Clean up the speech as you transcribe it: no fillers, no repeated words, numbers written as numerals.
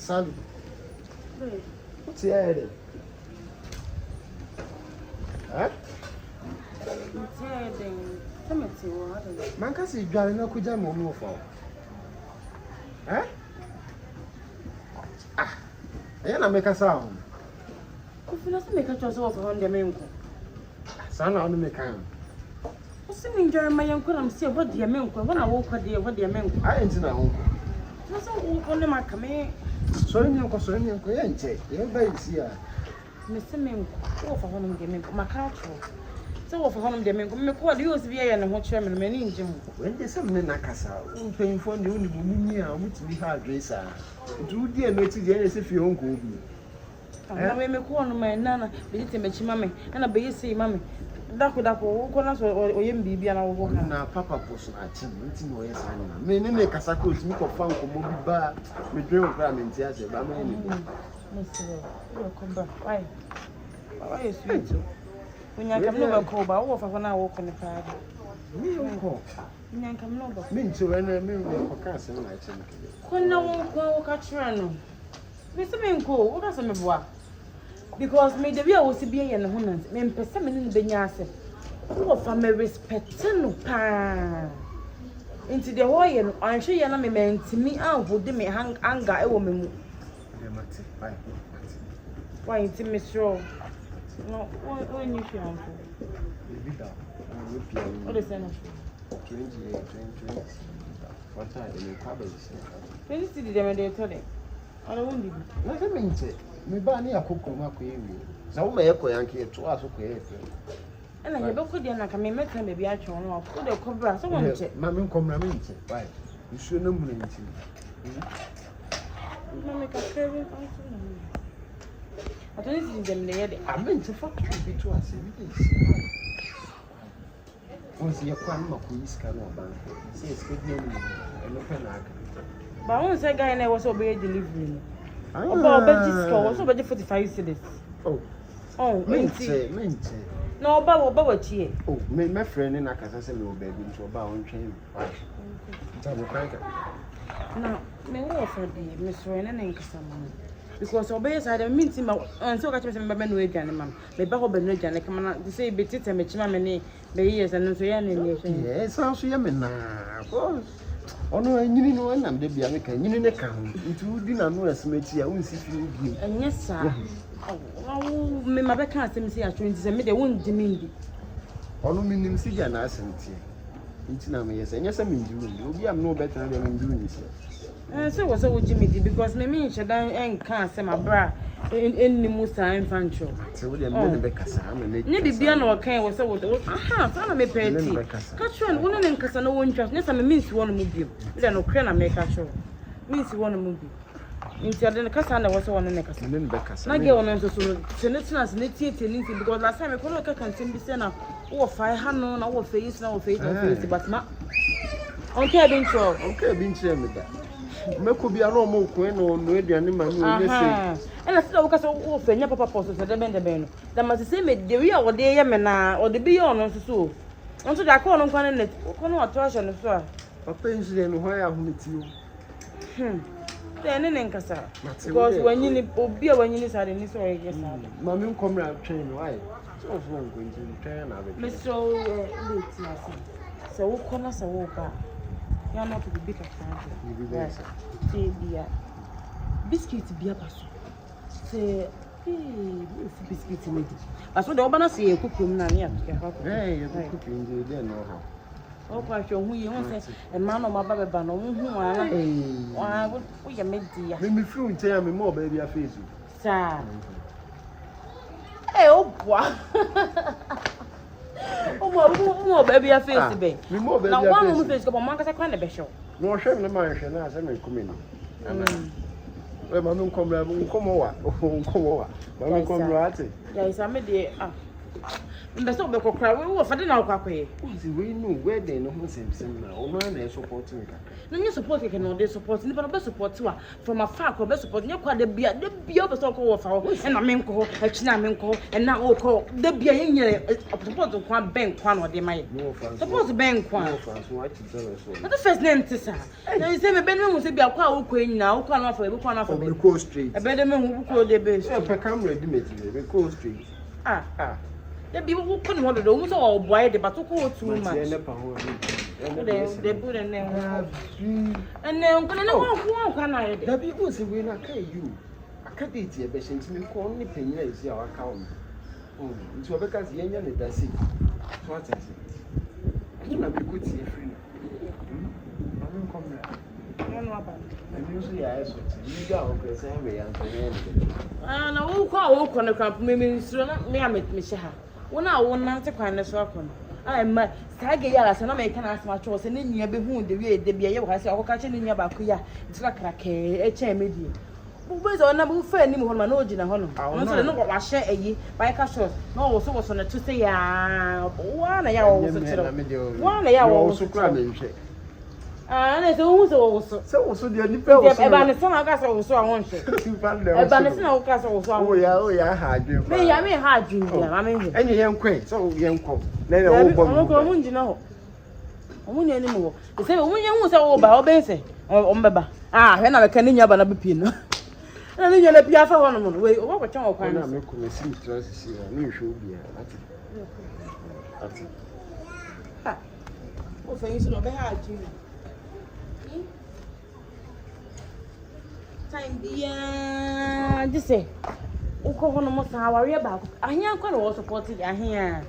Sally. What's the idea? Huh? Man, can see driving a good moment for. Eh? Ah, I ain't make a sound. If you not make a choice of on the main. Son on the mechanic. What's the mean, Jeremiah? I'm going to say what the men when I walk with the what the men. I ain't know. That's all on the mark. So, you go, so you go, and take your baby's here. Mr. Ming, for one of them, my culture. So, for one of them, make what you be and what chairman many in Jim. When there's some Nakasa, paying for the only woman which we have dresser. Do dear mate, yes, if you won't go. I may make one of my nana, be it a mammy, and a baby say, mammy. That would have walked us or you be and I will walk now. Papa was not waiting no yes. Many make a saco to make a fun for movie bar with real ramen. Yes, but Mr. Come back. Why? Why is sweet? When you come over, call by over when I walk on the fire. Me, uncle. You come over. Mean to an enemy for casting like him. When no one will catch you. Mr. Minko, what does a boy? Because me the real was to be in the Hunnans, men persimmon the Benyase. Who of a respect no pa into the Hoyan, I'm sure you're not me man to me out who did me hang anger a woman. Why, it's Miss Rowe? No, when you feel what is that? 28, 20. What time did you probably say? When you see the demon, told him. I don't need it. Let him mean it. Me ba ni akoko ma ko ewi. Za wo ma ye ko yanke to aso ko ye fe. E na ye be ko de na ka me meta me bi a twon no ko de ko bra so won che. Ma me nkomra me nche. Why? Nsuo na mu na nche. Ma me ka kere anso na me. Atoni si dem ne ye de. A me nche fa bi to ase bi de. Won si ye kwa ma ko iska no ban. Si eske bi ni e no pe na aka. Ba won say guy na was obey delivery. About Bejiska was over 45 cities. Oh, Minty. No, about here. Oh, my friend in Akasa will be into about one train. Now, may offer the Miss Renan and Cassandra. Because obeys I don't mean him and so catch me by Benujan, ma'am. May Babo Benujan, I come on to say Betty and Mechimamany, the years and so young. Yes, sounds young now. Oh no, I knew no one, I'm the Bianca, you know, account. It would be no estimate. I won't see you. And yes, sir. Oh, my back can't say I trained to me, they won't demean. Oh, no, meaning see an accent. It's now, yes, and yes, I mean, you am no better than doing this. And so was so Jimmy because me mean she don't can't say my bra in the most infantile. So we are maybe Bian or Ken was so aha, so I may pay. Catch on, one and Cassano won't trust. Yes, I means you want to move you. Then no cran and make a show. Means you want to move you. Until then, Cassandra was on the neck. I get on so Senator's knitting because last time I could look at can send up or 500 our face now face but not. Okay, being sure. Okay, being sure with that. Me could be a normal queen or no animal. And I still because of your papa posts at the bend. That must say, the real or the Yemena or the beyond also so. Until that call on one net, or no trash on the floor. Papa is then why I meet you. Then in Cassa. Because when you need beer when you decide in this way, yes, Mammy come round train, why? So I'm going to train of it. Miss so late, so what corners a walker. You are not to be big at say, dear. Biscuits be a pass. Say, biscuits in it. As what the Obana say, a cook room, Nania. Hey, you're cooking, you know how. Oh, quite sure who you want a man of my baby banner, who I would make dear. Let me through and tell me more, baby, I face you. Sir. Hey, oh, boy. Oh, baby, I face the bay. Now, one of the go on Marcus, I can't be sure. No, shame the mansion as I may come in. Well, Mamma come over. Mamma come right. Yes, I made the Mbeso be kokra we wo fade na kwakwe. We know where they know who same na. Ono na supporting ka. No you support ke no dey support ni but be support wa from afar ko be support nya kwa de bia be so ko wo fa ho e na menko ho e china menko e na wo ko de bia ye nyere support kwa ben kwa no de maye. Support ben kwa. No fa so what you tell us. But the first name tisa. Na you say me ben me say bia kwa wo kwa nyina wo kwa no fa be kwa no fa be. Go straight. E be de me hu ko de be. So pe camera di me be go straight. Ah. They be who couldn't want to do almost all boy, but to go too much. They put a name. And then, one can I? The people say, when I pay you, I can't eat your best to me, only penny is your account. It's because the engine does it. What is it? I don't have a good see free. I don't come there. I know about it. And usually I ask you down because I'm very angry. And I will call on the camp, maybe me, I met Michelle. When I won't answer kindness, I'm Saggy Yalas, and I may can ask my choice, and then you be who the way they be able to say, I'll catch in your bakuya. It's like a chair media. Where's our number for any more managing a honor? I don't know what I share a ye by casuals. No, also was on a to say, 1 hour, 1 hour also cramming. And it's also so the only person I guess also I want to. Oh, yeah, I had you. May I may hide you, I mean, any young quaint, so young cock. Then I won't you know. I won't anymore. The same when you was all by Benson or Ombaba. Ah, when I can in your banapino. And then you're a piaffa on way over what you're kind of making a seat to see a new show. That's it. Oh, thanks to behind you. Time dia just say uko hono mo sa worry about ahia kwa no support ya ahia